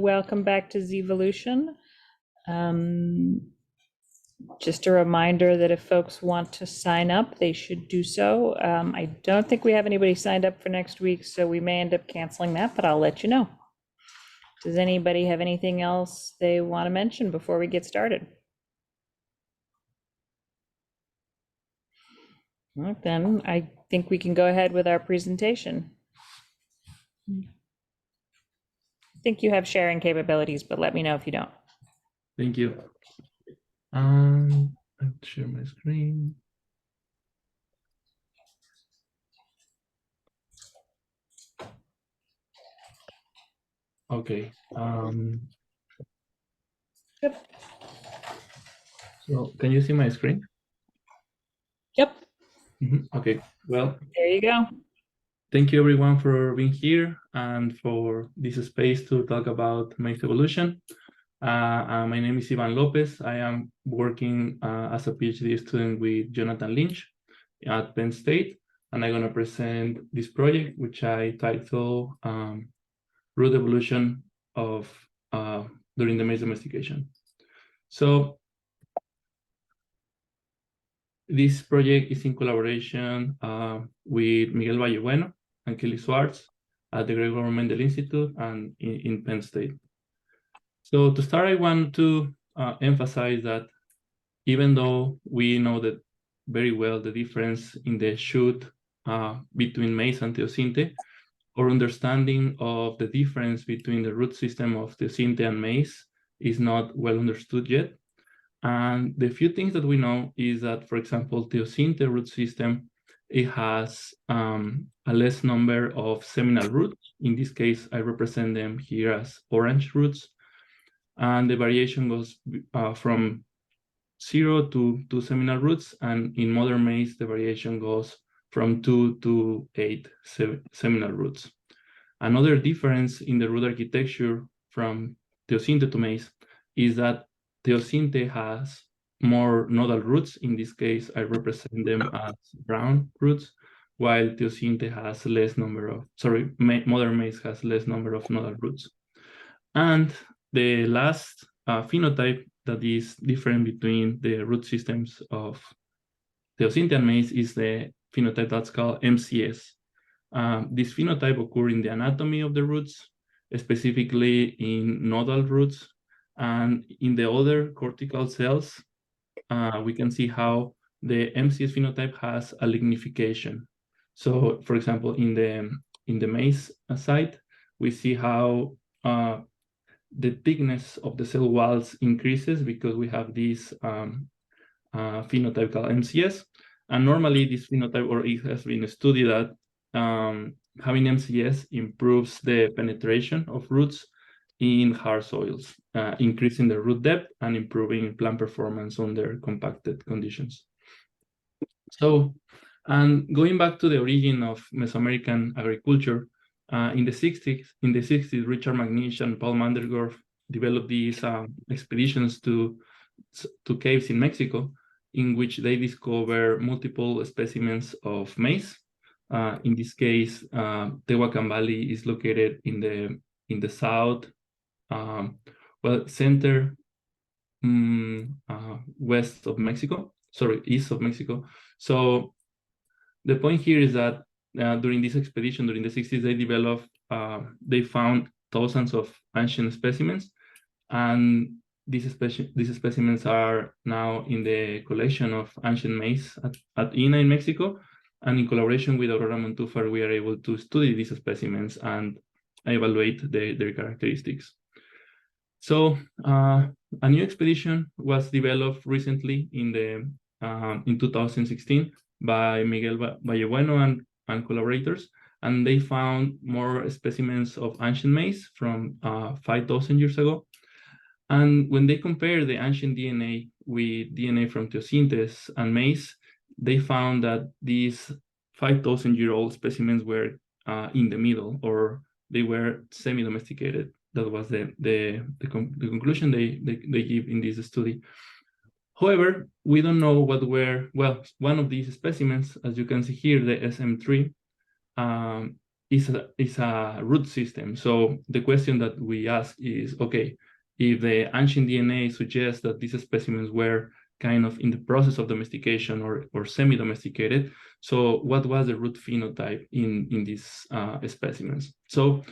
welcome back to Zevolution. Just a reminder that if folks want to sign up, they should do so. I don't think we have anybody signed up for next week, so we may end up canceling that, but I'll let you know. Does anybody have anything else they want to mention before we get started? Well, then I think we can go ahead with our presentation. I think you have sharing capabilities, but let me know if you don't. Thank you. I'll share my screen. Okay. Yep. So can you see my screen? Yep. Okay. Well, there you go. Thank you everyone for being here and for this space to talk about maize evolution. My name is Ivan Lopez. I am working as a PhD student with Jonathan Lynch at Penn State, and I'm going to present this project, which I title Root Evolution of during the maize domestication. So this project is in collaboration with Miguel Vallebueno and Kelly Swartz at the Gregor Mendel Institute and in Penn State. So to start, I want to emphasize that even though we know that very well the difference in the shoot between maize and teosinte, our understanding of the difference between the root system of teosinte and maize is not well understood yet. And the few things that we know is that, for example, teosinte root system, it has a less number of seminal roots. In this case, I represent them here as orange roots. And the variation goes from 0 to 2 seminal roots. And in modern maize, the variation goes from 2 to 8 seminal roots. Another difference in the root architecture from teosinte to maize is that teosinte has more nodal roots. In this case, I represent them as brown roots, while teosinte has less number of, modern maize has less number of nodal roots. And the last phenotype that is different between the root systems of teosinte and maize is the phenotype that's called MCS. This phenotype occurs in the anatomy of the roots, specifically in nodal roots, and in the other cortical cells, we can see how the MCS phenotype has a lignification. So, for example, in the maize site, we see how the thickness of the cell walls increases because we have this phenotype called MCS. And normally this phenotype, or it has been studied that having MCS improves the penetration of roots in hard soils, increasing the root depth and improving plant performance under compacted conditions. So, and going back to the origin of Mesoamerican agriculture, in the 60s, Richard McNish and Paul Mandergorf developed these expeditions to caves in Mexico, in which they discover multiple specimens of maize. In this case, Tehuacan Valley is located in the south, center west of Mexico. East of Mexico. So the point here is that during this expedition, during the 60s, they found thousands of ancient specimens, and these specimens are now in the collection of ancient maize at INA in Mexico. And in collaboration with Aurora Montúfar, we are able to study these specimens and evaluate their characteristics. So a new expedition was developed recently in 2016 by Miguel Vallebueno and collaborators, and they found more specimens of ancient maize from 5,000 years ago. And when they compare the ancient DNA with DNA from teosinte and maize, they found that these 5,000-year-old specimens were in the middle, or they were semi-domesticated. That was the conclusion they give in this study. However, we don't know what were, one of these specimens, as you can see here, the SM3, is a root system. So the question that we ask is, okay, if the ancient DNA suggests that these specimens were kind of in the process of domestication or semi-domesticated, so what was the root phenotype in these specimens? So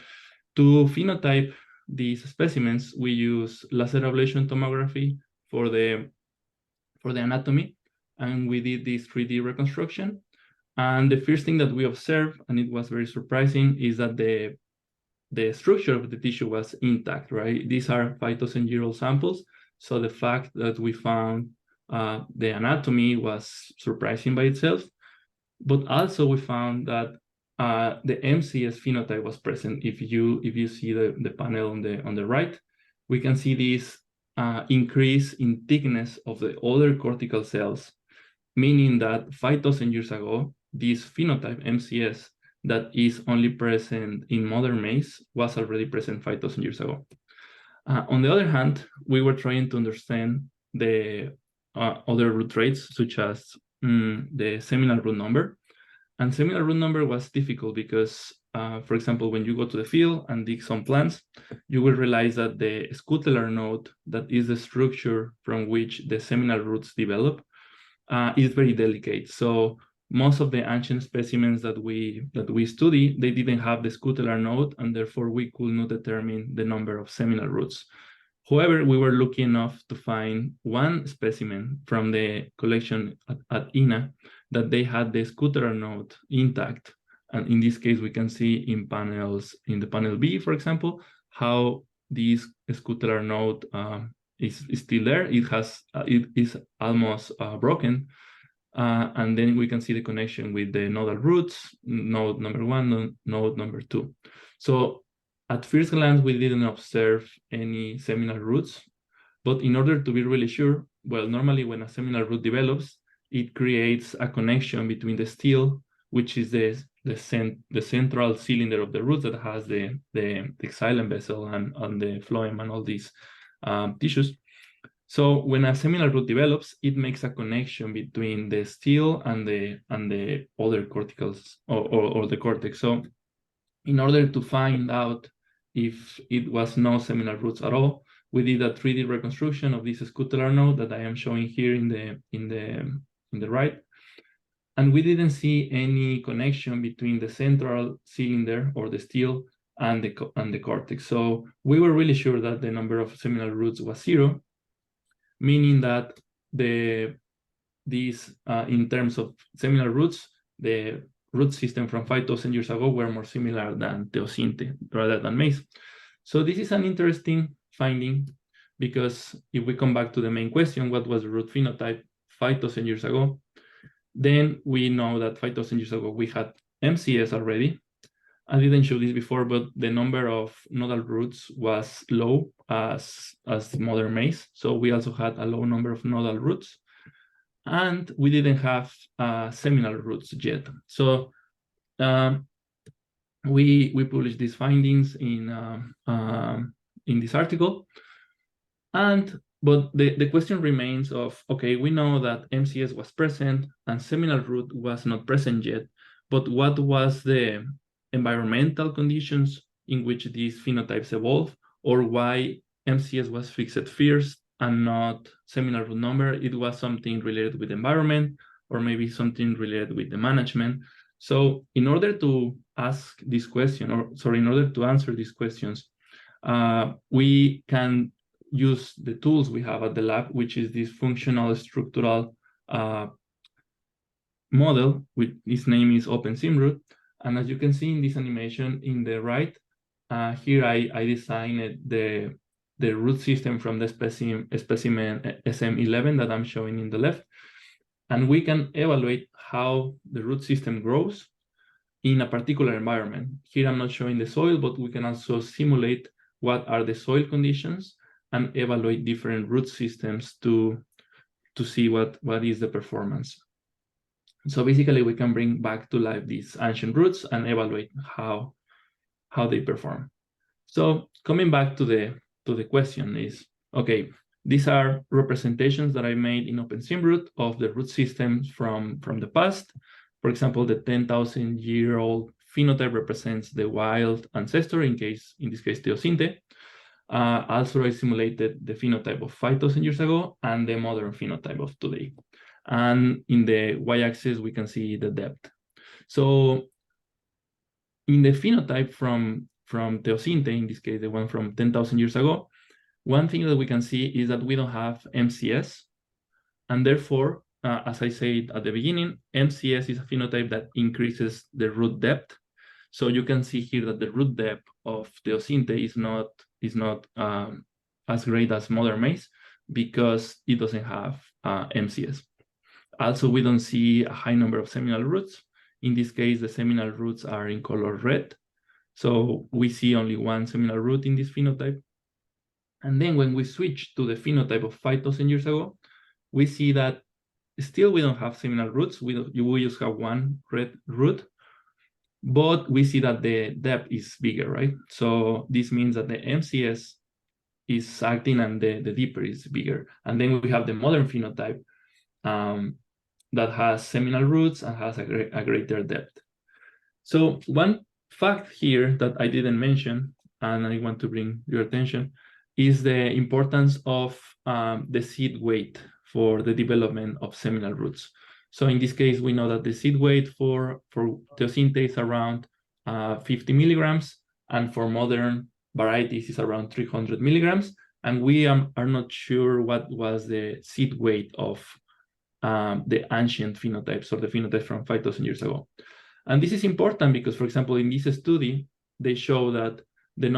to phenotype these specimens, we use laser ablation tomography for the anatomy, and we did this 3D reconstruction. And the first thing that we observed, and it was very surprising, is that the structure of the tissue was intact, right? These are 5,000-year-old samples. So the fact that we found the anatomy was surprising by itself. But also we found that the MCS phenotype was present. If you see the panel on the right, we can see this increase in thickness of the other cortical cells, meaning that 5,000 years ago, this phenotype, MCS, that is only present in modern maize, was already present 5,000 years ago. On the other hand, we were trying to understand the other root traits, such as the seminal root number. And seminal root number was difficult because, for example, when you go to the field and dig some plants, you will realize that the scutellar node, that is the structure from which the seminal roots develop, is very delicate. So most of the ancient specimens that we study, they didn't have the scutellar node, and therefore we could not determine the number of seminal roots. However, we were lucky enough to find one specimen from the collection at INA that they had the scutellar node intact. And in this case, we can see in the panel B, for example, how this scutellar node is still there. It is almost broken. And then we can see the connection with the nodal roots, node number 1, node number 2. So at first glance, we didn't observe any seminal roots, but in order to be really sure, well, normally when a seminal root develops, it creates a connection between the stele, which is the central cylinder of the root that has the xylem vessel and the phloem and all these tissues. So when a seminal root develops, it makes a connection between the stele and the other corticals or the cortex. So in order to find out if it was no seminal roots at all, we did a 3D reconstruction of this scutellar node that I am showing here in the right. And we didn't see any connection between the central cylinder or the stele and the cortex. So we were really sure that the number of seminal roots was 0, meaning that in terms of seminal roots, the root system from 5,000 years ago were more similar than Teosinte rather than maize. So this is an interesting finding, because if we come back to the main question, what was the root phenotype 5,000 years ago? Then we know that 5,000 years ago we had MCS already. I didn't show this before, but the number of nodal roots was low as modern maize. So we also had a low number of nodal roots, and we didn't have seminal roots yet. So we published these findings in this article. But the question remains of, okay, we know that MCS was present and seminal root was not present yet, but what was the environmental conditions in which these phenotypes evolve, or why MCS was fixed first and not seminal root number? It was something related with environment, or maybe something related with the management. So in order to ask this question, in order to answer these questions, we can use the tools we have at the lab, which is this functional structural model, which its name is OpenSimRoot. And as you can see in this animation in the right, here I designed the root system from the specimen SM11 that I'm showing in the left. And we can evaluate how the root system grows in a particular environment. Here I'm not showing the soil, but we can also simulate what are the soil conditions and evaluate different root systems to see what is the performance. So basically, we can bring back to life these ancient roots and evaluate how they perform. So coming back to the question is, okay, these are representations that I made in OpenSimRoot of the root systems from the past. For example, the 10,000-year-old phenotype represents the wild ancestor, in this case, Teosinte. Also, I simulated the phenotype of 5,000 years ago and the modern phenotype of today. And in the y-axis, we can see the depth. So in the phenotype from Teosinte, in this case, the one from 10,000 years ago, one thing that we can see is that we don't have MCS. And therefore, as I said at the beginning, MCS is a phenotype that increases the root depth. So you can see here that the root depth of Teosinte is not as great as modern maize because it doesn't have MCS. Also, we don't see a high number of seminal roots. In this case, the seminal roots are in color red. So we see only one seminal root in this phenotype. And then when we switch to the phenotype of 5,000 years ago, we see that still we don't have seminal roots. We just have one red root, but we see that the depth is bigger, right? So this means that the MCS is acting and the deeper is bigger. And then we have the modern phenotype that has seminal roots and has a greater depth. So one fact here that I didn't mention, and I want to bring your attention, is the importance of the seed weight for the development of seminal roots. So in this case, we know that the seed weight for Teosinte is around 50 milligrams, and for modern varieties is around 300 milligrams. And we are not sure what was the seed weight of the ancient phenotypes or the phenotypes from 5,000 years ago. And this is important because, for example, in this study, they show that the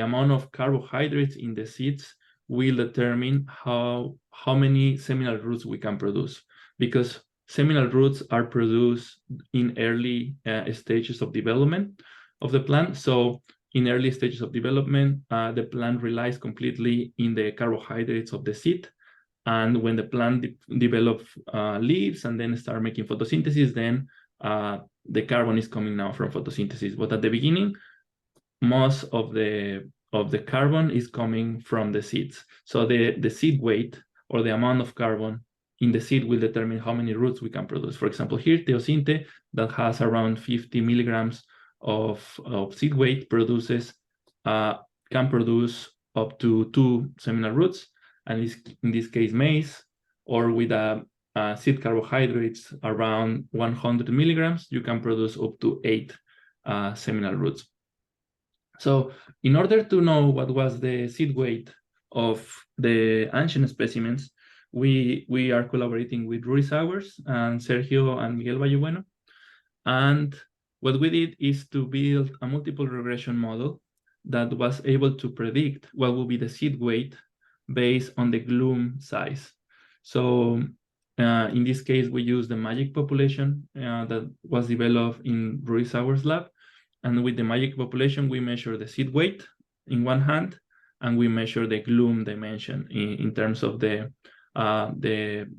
amount of carbohydrates in the seeds will determine how many seminal roots we can produce, because seminal roots are produced in early stages of development of the plant. So in early stages of development, the plant relies completely in the carbohydrates of the seed. And when the plant develops leaves and then start making photosynthesis, then the carbon is coming now from photosynthesis. But at the beginning, most of the carbon is coming from the seeds. So the seed weight or the amount of carbon in the seed will determine how many roots we can produce. For example, here, Teosinte, that has around 50 milligrams of seed weight, can produce up to 2 seminal roots. And in this case, maize, or with seed carbohydrates around 100 milligrams, you can produce up to 8 seminal roots. So in order to know what was the seed weight of the ancient specimens, we are collaborating with Rui Sowers and Sergio and Miguel Vallebueno. And what we did is to build a multiple regression model that was able to predict what will be the seed weight based on the gloom size. So in this case, we use the magic population that was developed in Rui Sowers' lab. And with the magic population, we measure the seed weight in one hand, and we measure the gloom dimension in terms of the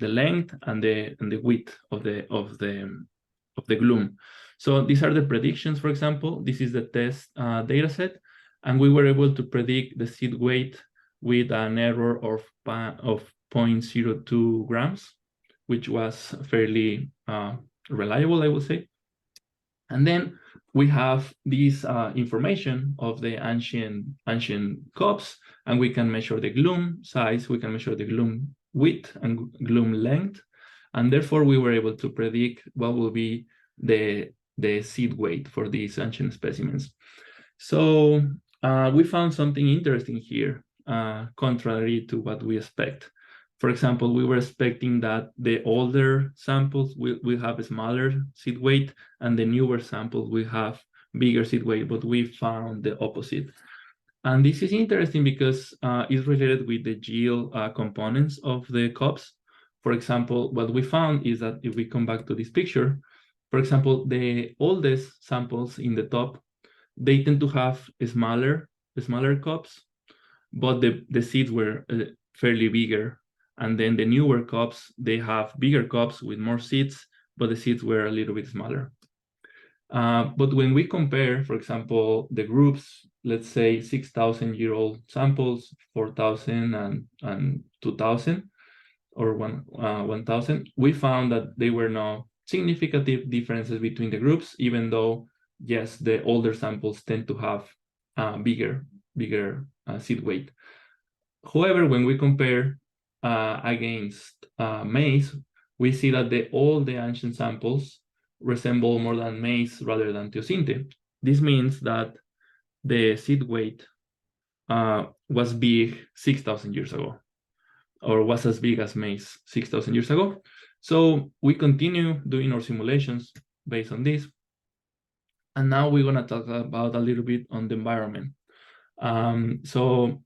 length and the width of the gloom. So these are the predictions. For example, this is the test data set, and we were able to predict the seed weight with an error of 0.02 grams, which was fairly reliable, I would say. And then we have this information of the ancient cups, and we can measure the gloom size, we can measure the gloom width and gloom length, and therefore we were able to predict what will be the seed weight for these ancient specimens. So we found something interesting here, contrary to what we expect. For example, we were expecting that the older samples will have a smaller seed weight, and the newer samples will have bigger seed weight, but we found the opposite. And this is interesting because it's related with the yield components of the cups. For example, what we found is that if we come back to this picture, for example, the oldest samples in the top, they tend to have smaller cups, but the seeds were fairly bigger. And then the newer cups, they have bigger cups with more seeds, but the seeds were a little bit smaller. But when we compare, for example, the groups, let's say 6,000-year-old samples, 4,000 and 2,000, or 1,000, we found that they were not significant differences between the groups, even though, yes, the older samples tend to have bigger seed weight. However, when we compare against maize, we see that all the ancient samples resemble more than maize rather than teosinte. This means that the seed weight was big 6,000 years ago, or was as big as maize 6,000 years ago. So we continue doing our simulations based on this. And now we're gonna talk about a little bit on the environment. So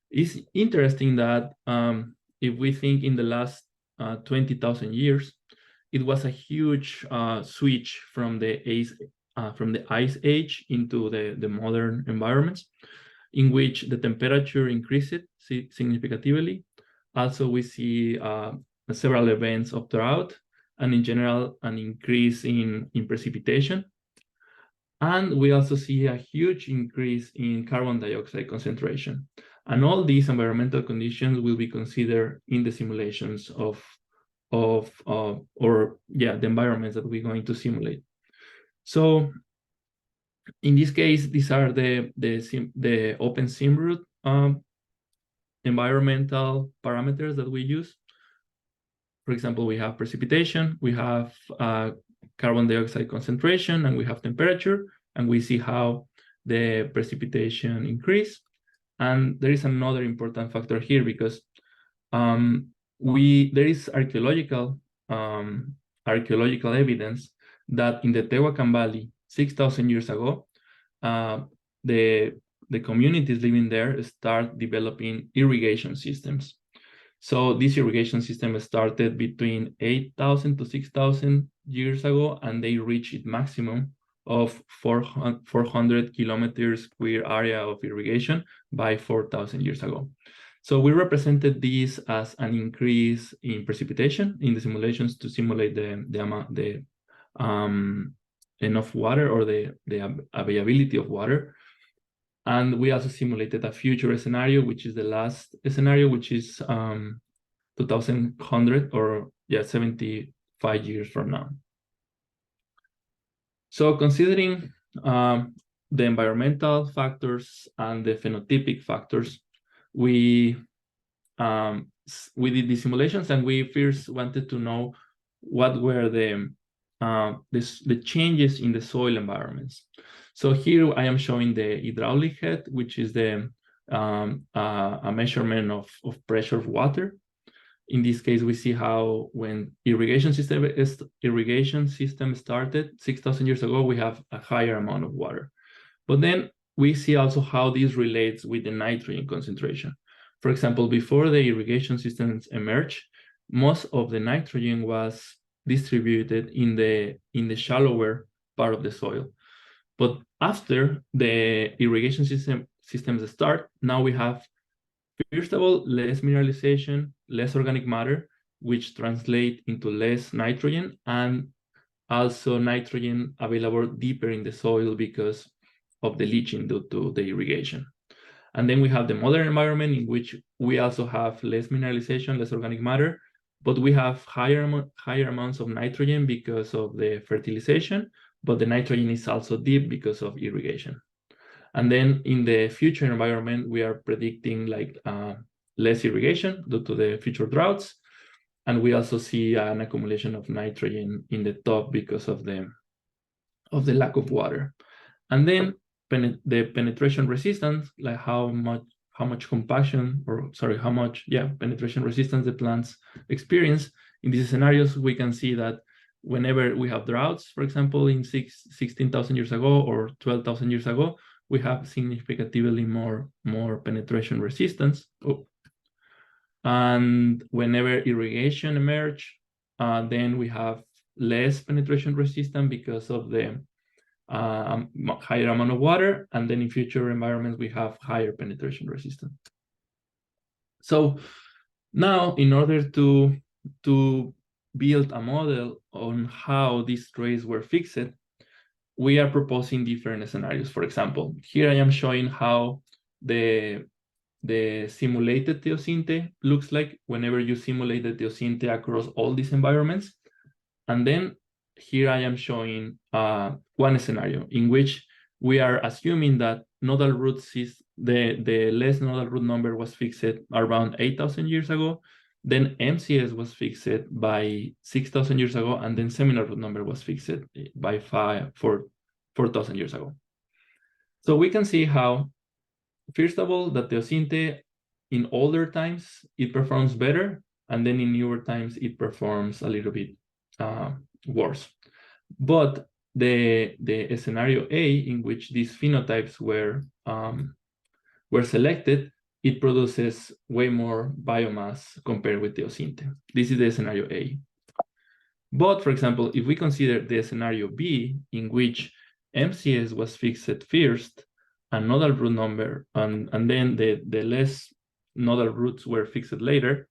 it's interesting that if we think in the last 20,000 years, it was a huge switch from the ice age into the modern environments, in which the temperature increased significantly. Also, we see several events of drought, and in general, an increase in precipitation. And we also see a huge increase in carbon dioxide concentration. And all these environmental conditions will be considered in the simulations of the environments that we're going to simulate. So in this case, these are the open SimRoot environmental parameters that we use. For example, we have precipitation, we have carbon dioxide concentration, and we have temperature, and we see how the precipitation increase. And there is another important factor here, because there is archaeological evidence that in the Tehuacan Valley 6,000 years ago, the communities living there start developing irrigation systems. So this irrigation system started between 8,000 to 6,000 years ago, and they reached its maximum of 400 kilometers square area of irrigation by 4,000 years ago. So we represented this as an increase in precipitation in the simulations to simulate the enough water, or the availability of water. And we also simulated a future scenario, which is the last scenario, which is 2100, or 75 years from now. So considering the environmental factors and the phenotypic factors, we did the simulations, and we first wanted to know what were the changes in the soil environments. So here I am showing the hydraulic head, which is a measurement of pressure of water. In this case, we see how when irrigation system started 6,000 years ago, we have a higher amount of water. But then we see also how this relates with the nitrogen concentration. For example, before the irrigation systems emerged, most of the nitrogen was distributed in the shallower part of the soil. But after the irrigation systems start, now we have, first of all, less mineralization, less organic matter, which translate into less nitrogen, and also nitrogen available deeper in the soil because of the leaching due to the irrigation. And then we have the modern environment, in which we also have less mineralization, less organic matter, but we have higher amounts of nitrogen because of the fertilization, but the nitrogen is also deep because of irrigation. And then in the future environment, we are predicting less irrigation due to the future droughts. And we also see an accumulation of nitrogen in the top because of the lack of water. And then the penetration resistance, like how much penetration resistance the plants experience. In these scenarios, we can see that whenever we have droughts, for example, in 16,000 years ago or 12,000 years ago, we have significantly more penetration resistance. And whenever irrigation emerge, then we have less penetration resistance because of the higher amount of water. And then in future environments, we have higher penetration resistance. So now, in order to build a model on how these traits were fixed, we are proposing different scenarios. For example, here I am showing how the simulated teosinte looks like whenever you simulate the teosinte across all these environments. And then here I am showing one scenario in which we are assuming that nodal roots is the less nodal root number was fixed around 8,000 years ago. Then MCS was fixed by 6,000 years ago, and then seminal root number was fixed by 4,000 years ago. So we can see how, first of all, that Teosinte in older times, it performs better, and then in newer times, it performs a little bit worse. But the scenario A, in which these phenotypes were selected, it produces way more biomass compared with Teosinte. This is the scenario A. But for example, if we consider the scenario B, in which MCS was fixed first, and nodal root number, and then the less nodal roots were fixed later,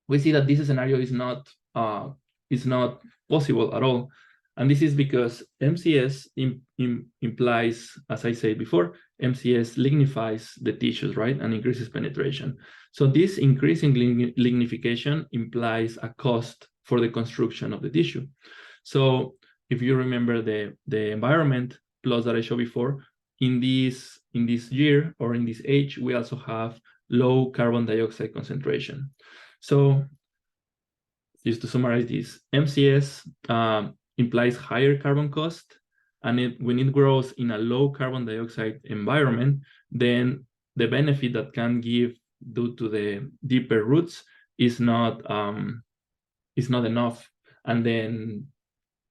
we see that this scenario is not possible at all. And this is because MCS implies, as I said before, MCS lignifies the tissues, right, and increases penetration. So this increasing lignification implies a cost for the construction of the tissue. So if you remember the environment plots that I showed before, in this year or in this age, we also have low carbon dioxide concentration. So just to summarize this, MCS implies higher carbon cost, and when it grows in a low carbon dioxide environment, then the benefit that can give due to the deeper roots is not enough. And then,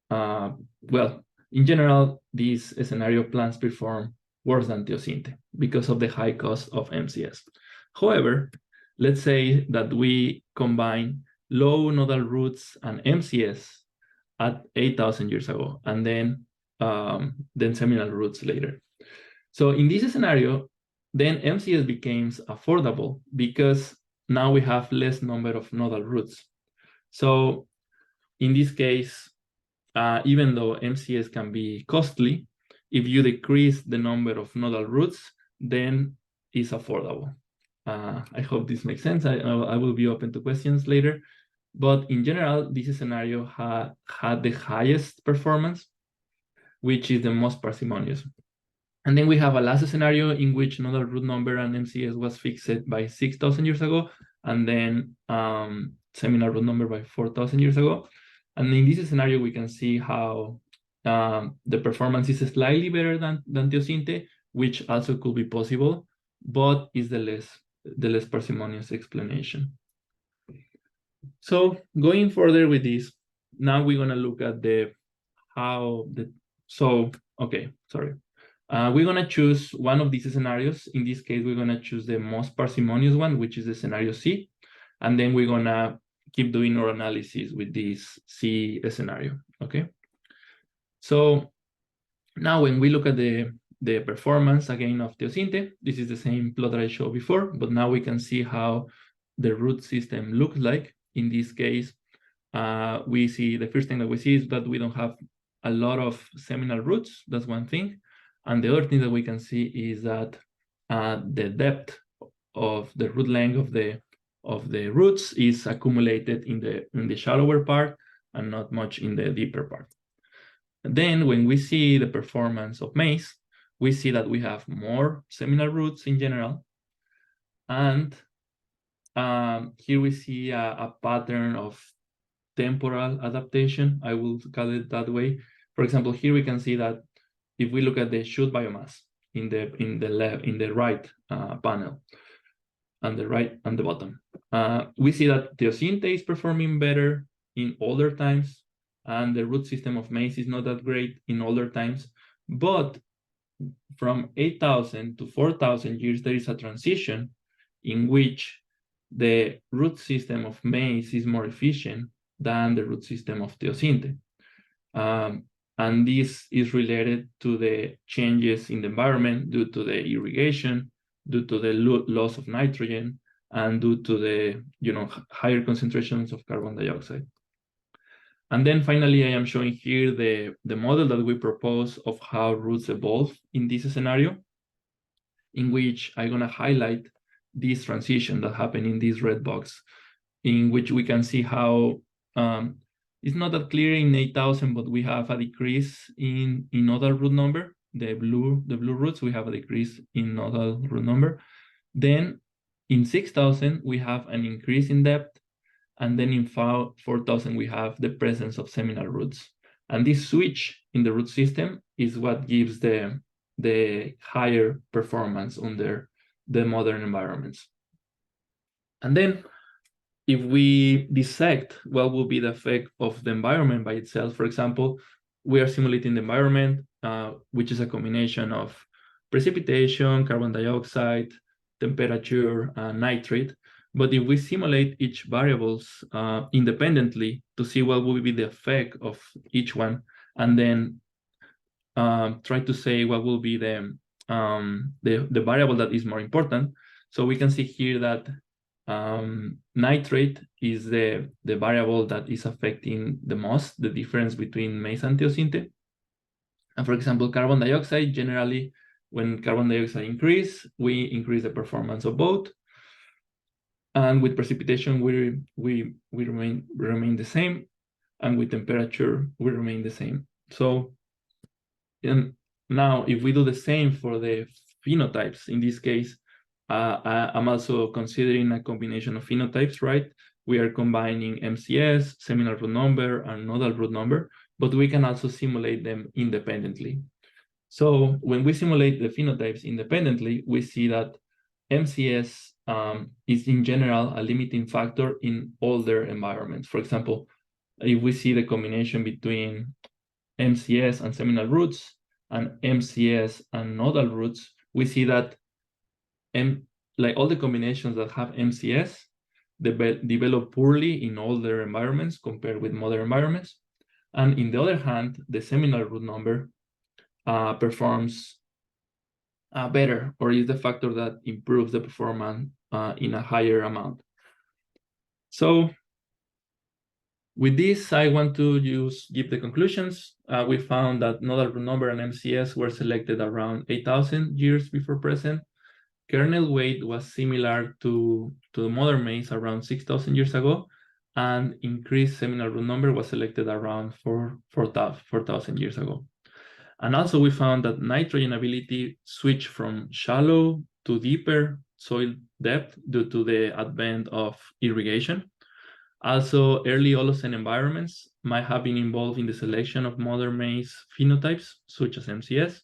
well, in general, these scenario plants perform worse than Teosinte because of the high cost of MCS. However, let's say that we combine low nodal roots and MCS at 8,000 years ago, and then seminal roots later. So in this scenario, then MCS becomes affordable because now we have less number of nodal roots. So in this case, even though MCS can be costly, if you decrease the number of nodal roots, then it's affordable. I hope this makes sense. I will be open to questions later. But in general, this scenario had the highest performance, which is the most parsimonious. And then we have a last scenario in which nodal root number and MCS was fixed by 6,000 years ago, and then seminal root number by 4,000 years ago. And in this scenario, we can see how the performance is slightly better than Teosinte, which also could be possible, but is the less parsimonious explanation. So going further with this, now we're gonna look at we're gonna choose one of these scenarios. In this case, we're gonna choose the most parsimonious one, which is the scenario C, and then we're gonna keep doing our analysis with this C scenario, okay? So now when we look at the performance again of Teosinte, this is the same plot that I showed before, but now we can see how the root system looks like. In this case, we see the first thing that we see is that we don't have a lot of seminal roots. That's one thing. And the other thing that we can see is that the depth of the root length of the roots is accumulated in the shallower part and not much in the deeper part. And then when we see the performance of maize, we see that we have more seminal roots in general. And here we see a pattern of temporal adaptation, I will call it that way. For example, here we can see that if we look at the shoot biomass in the right panel, and the right and the bottom, we see that Teosinte is performing better in older times, and the root system of maize is not that great in older times. But from 8,000 to 4,000 years, there is a transition in which the root system of maize is more efficient than the root system of Teosinte. And this is related to the changes in the environment due to the irrigation, due to the loss of nitrogen, and due to the higher concentrations of carbon dioxide. And then finally, I am showing here the model that we propose of how roots evolve in this scenario, in which I'm going to highlight this transition that happened in this red box, in which we can see how It's not that clear in 8,000, but we have a decrease in nodal root number. The blue roots, we have a decrease in nodal root number. Then in 6,000, we have an increase in depth. And then in 4,000, we have the presence of seminal roots. And this switch in the root system is what gives the higher performance under the modern environments. And then if we dissect what will be the effect of the environment by itself, for example, we are simulating the environment, which is a combination of precipitation, carbon dioxide, temperature, and nitrate. But if we simulate each variables independently to see what will be the effect of each one, and then try to say what will be the variable that is more important. So we can see here that nitrate is the variable that is affecting the most the difference between maize and teosinte. And for example, carbon dioxide, generally, when carbon dioxide increase, we increase the performance of both. And with precipitation, we remain the same. And with temperature, we remain the same. So and now if we do the same for the phenotypes, in this case, I'm also considering a combination of phenotypes, right? We are combining MCS, seminal root number, and nodal root number, but we can also simulate them independently. So when we simulate the phenotypes independently, we see that MCS is in general a limiting factor in older environments. For example, if we see the combination between MCS and seminal roots and MCS and nodal roots, we see that like all the combinations that have MCS develop poorly in older environments compared with modern environments. And in the other hand, the seminal root number performs better, or is the factor that improves the performance in a higher amount. So with this, I want to give the conclusions. We found that nodal root number and MCS were selected around 8,000 years before present. Kernel weight was similar to the modern maize around 6,000 years ago, and increased seminal root number was selected around 4,000 years ago. And also we found that nitrogen ability switched from shallow to deeper soil depth due to the advent of irrigation. Also, early Holocene environments might have been involved in the selection of modern maize phenotypes, such as MCS.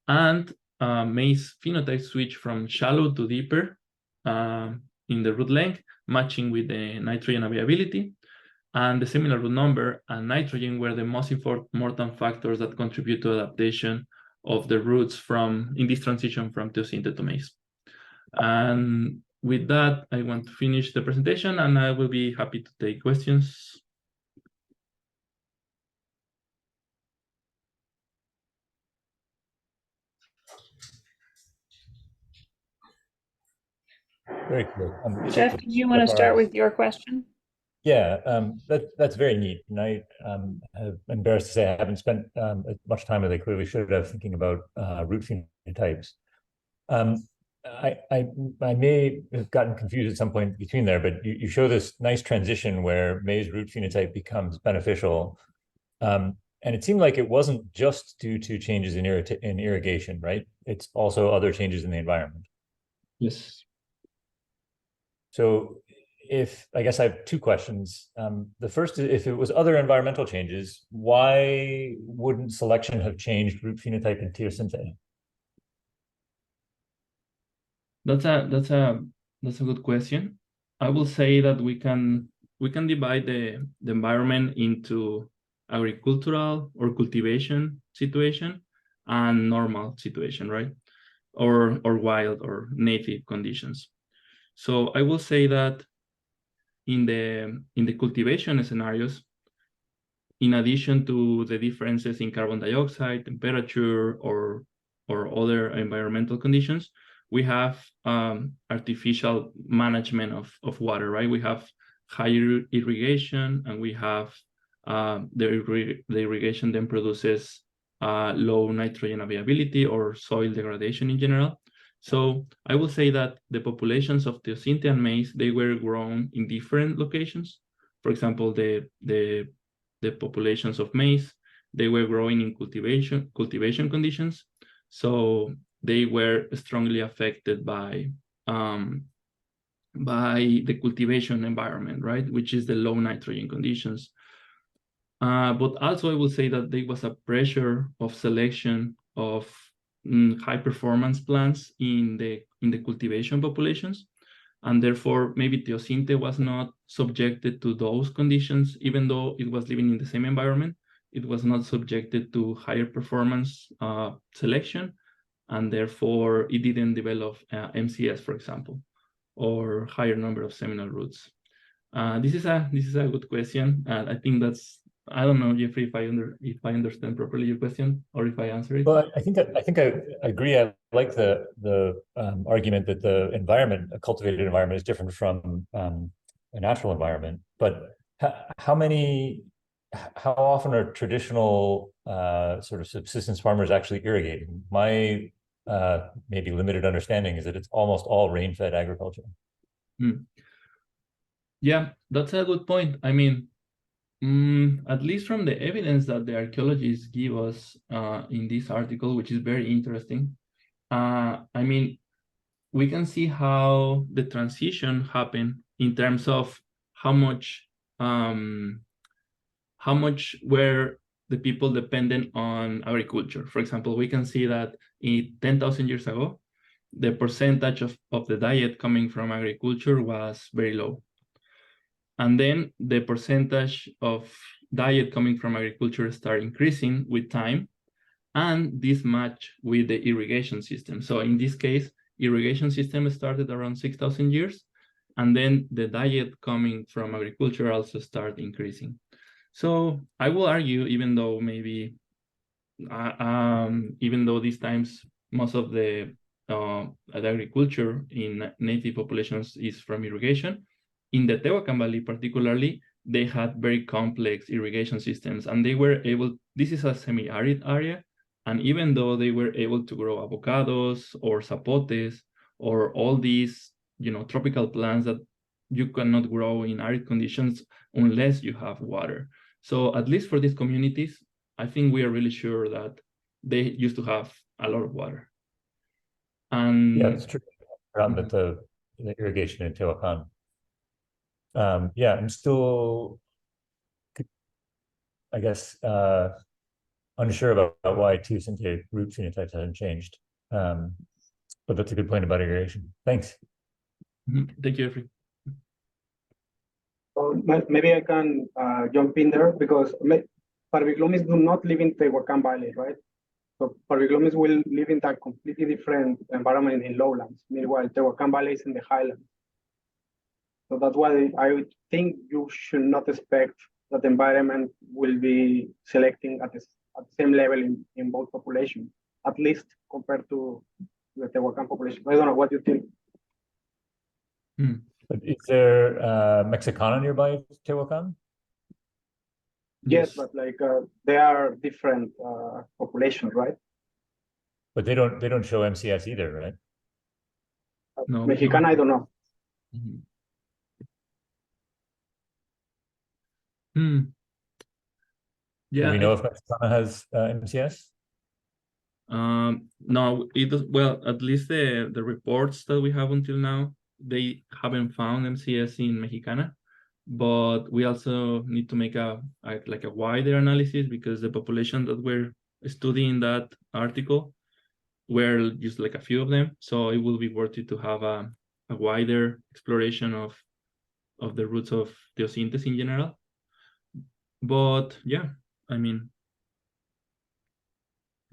And maize phenotype switch from shallow to deeper in the root length, matching with the nitrogen availability. And the seminal root number and nitrogen were the most important factors that contribute to adaptation of the roots in this transition from teosinte to maize. And with that, I want to finish the presentation, and I will be happy to take questions. Very cool. Jeff, did you want to start with your question? Yeah, that's very neat. And I am embarrassed to say I haven't spent as much time as I clearly should have thinking about root phenotypes. I may have gotten confused at some point between there, but you show this nice transition where maize root phenotype becomes beneficial. And it seemed like it wasn't just due to changes in irrigation, right? It's also other changes in the environment. Yes. So I guess I have two questions. The first is, if it was other environmental changes, why wouldn't selection have changed root phenotype in teosinte? That's a good question. I will say that we can divide the environment into agricultural or cultivation situation and normal situation, right? Or wild or native conditions. So I will say that in the cultivation scenarios, in addition to the differences in carbon dioxide, temperature, or other environmental conditions, we have artificial management of water, right? We have higher irrigation, and we have the irrigation then produces low nitrogen availability or soil degradation in general. So I will say that the populations of teosinte and maize, they were grown in different locations. For example, the the populations of maize. They were growing in cultivation conditions, so they were strongly affected by the cultivation environment, right? Which is the low nitrogen conditions. But also I will say that there was a pressure of selection of high performance plants in the cultivation populations. And therefore maybe teosinte was not subjected to those conditions, even though it was living in the same environment. It was not subjected to higher performance selection, and therefore it didn't develop MCS, for example, or higher number of seminal roots. This is a good question. I think I don't know, Jeffrey, if I understand properly your question or if I answer it. Well, I think I agree. I like the argument that the environment, a cultivated environment, is different from a natural environment. But how often are traditional sort of subsistence farmers actually irrigating? My maybe limited understanding is that it's almost all rain-fed agriculture. Yeah, that's a good point. I mean, at least from the evidence that the archaeologists give us in this article, which is very interesting, I mean, we can see how the transition happened in terms of how much were the people dependent on agriculture. For example, we can see that in 10,000 years ago, the percentage of the diet coming from agriculture was very low. And then the percentage of diet coming from agriculture started increasing with time, and this matched with the irrigation system. So in this case, irrigation system started around 6,000 years, and then the diet coming from agriculture also started increasing. So I will argue, even though maybe, even though these times most of the agriculture in native populations is from irrigation, in the Tehuacan Valley particularly, they had very complex irrigation systems, and they were able, this is a semi-arid area, and even though they were able to grow avocados or zapotes or all these, tropical plants that you cannot grow in arid conditions unless you have water. So at least for these communities, I think we are really sure that they used to have a lot of water. And yeah, it's true around the irrigation in Tehuacan. Yeah, I'm still, I guess, unsure about why teosinte root phenotypes haven't changed. But that's a good point about irrigation. Thanks. Thank you, Jeffrey. Maybe I can jump in there, because Parviglomis do not live in Tehuacan Valley, right? So Parviglomis will live in a completely different environment in lowlands. Meanwhile, Tehuacan Valley is in the highlands. So that's why I would think you should not expect that the environment will be selecting at the same level in both populations, at least compared to the Tehuacan population. I don't know what you think. But is there Mexicana nearby Tehuacan? Yes, but they are different populations, right? But they don't show MCS either, right? No, Mexicana, I don't know. Yeah. Do we know if Mexicana has MCS? No, it does. Well, at least the reports that we have until now, they haven't found MCS in Mexicana, but we also need to make a wider analysis, because the population that we're studying that article were just like a few of them. So it will be worth it to have a wider exploration of the roots of teosinte in general. But yeah, I mean,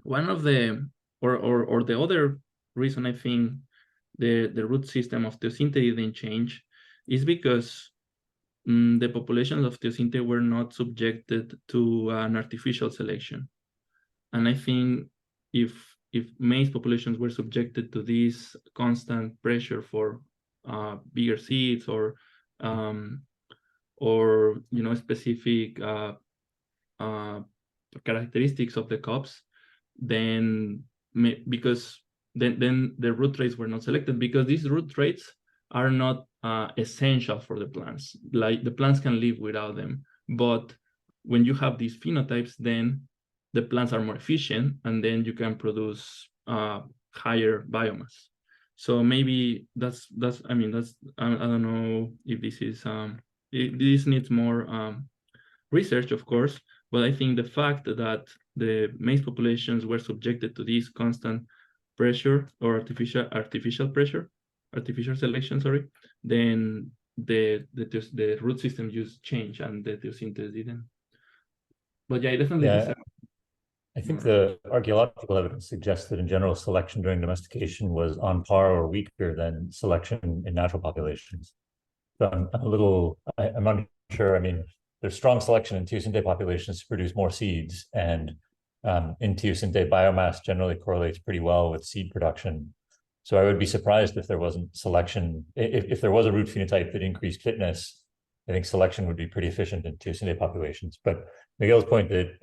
one of the or the other reason I think the root system of teosinte didn't change is because the populations of teosinte were not subjected to an artificial selection. And I think if maize populations were subjected to this constant pressure for bigger seeds or specific characteristics of the crops, then because then the root traits were not selected, because these root traits are not essential for the plants. Like, the plants can live without them, but when you have these phenotypes, then the plants are more efficient, and then you can produce higher biomass. So maybe that's I don't know if this is this needs more research, of course, but I think the fact that the maize populations were subjected to this constant pressure or artificial selection, sorry, then the root system just changed and the theosynthesis didn't. But yeah, definitely. Yeah, I think the archaeological evidence suggests that in general selection during domestication was on par or weaker than selection in natural populations. So I'm unsure. I mean, there's strong selection in teosinte populations to produce more seeds, and in teosinte, biomass generally correlates pretty well with seed production. So I would be surprised if there wasn't selection. If there was a root phenotype that increased fitness, I think selection would be pretty efficient in teosinte populations. But Miguel's point that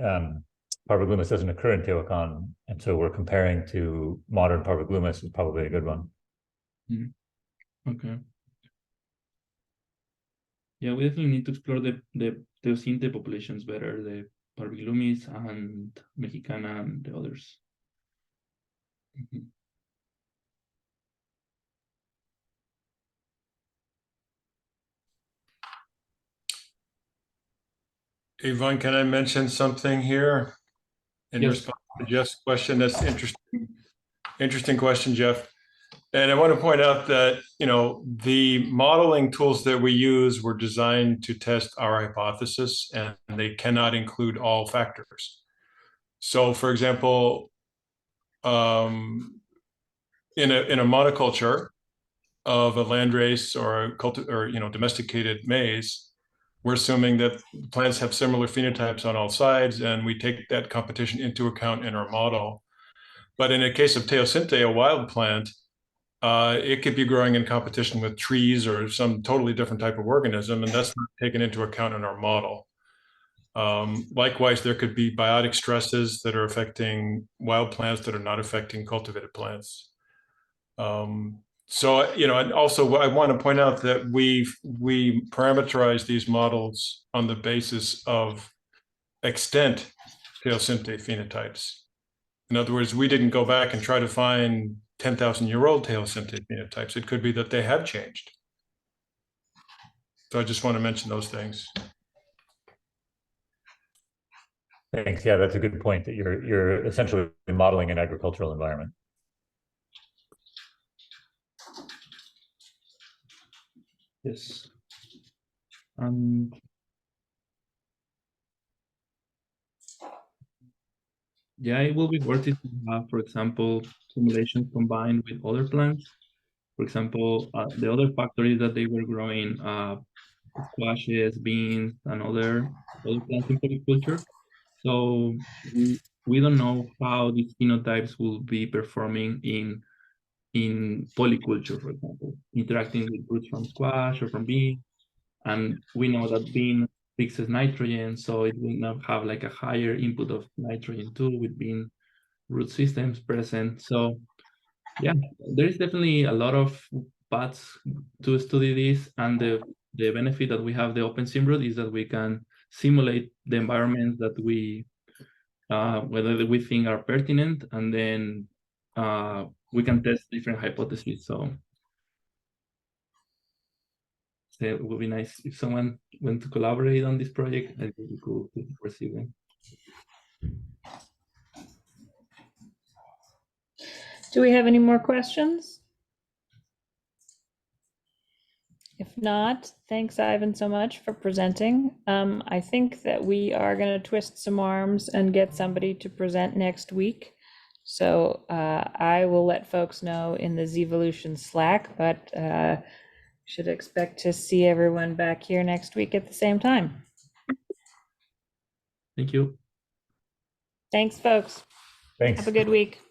Parviglumis doesn't occur in Tehuacan, and so we're comparing to modern Parviglumis is probably a good one. Okay. Yeah, we definitely need to explore the teosinte populations better, the Parviglumis and Mexicana and the others. Yvonne, can I mention something here in Yes. response to Jeff's question? That's interesting question, Jeff. And I want to point out that, the modeling tools that we use were designed to test our hypothesis, and they cannot include all factors. So, for example, in a monoculture of a landrace or domesticated maize, we're assuming that plants have similar phenotypes on all sides, and we take that competition into account in our model. But in a case of teosinte, a wild plant, it could be growing in competition with trees or some totally different type of organism, and that's not taken into account in our model. Likewise, there could be biotic stresses that are affecting wild plants that are not affecting cultivated plants. So, and also I want to point out that we parameterize these models on the basis of extent teosinte phenotypes. In other words, we didn't go back and try to find 10,000-year-old teosinte phenotypes. It could be that they have changed. So I just want to mention those things. Thanks. Yeah, that's a good point, that you're essentially modeling an agricultural environment. Yes. Yeah, it will be worth it to have, for example, simulations combined with other plants. For example, the other factor is that they were growing squashes, beans, and other plants in polyculture. So we don't know how these phenotypes will be performing in polyculture, for example, interacting with roots from squash or from bean. And we know that bean fixes nitrogen, so it will not have like a higher input of nitrogen too with bean root systems present. So yeah, there is definitely a lot of paths to study this, and the benefit that we have the open SimRoot is that we can simulate the environments that we whether we think are pertinent, and then we can test different hypotheses. So it would be nice if someone went to collaborate on this project. It would be cool to receive them. Do we have any more questions? If not, thanks, Ivan, so much for presenting. I think that we are going to twist some arms and get somebody to present next week. So I will let folks know in the Zvolution Slack, but should expect to see everyone back here next week at the same time. Thank you. Thanks, folks. Thanks. Have a good week.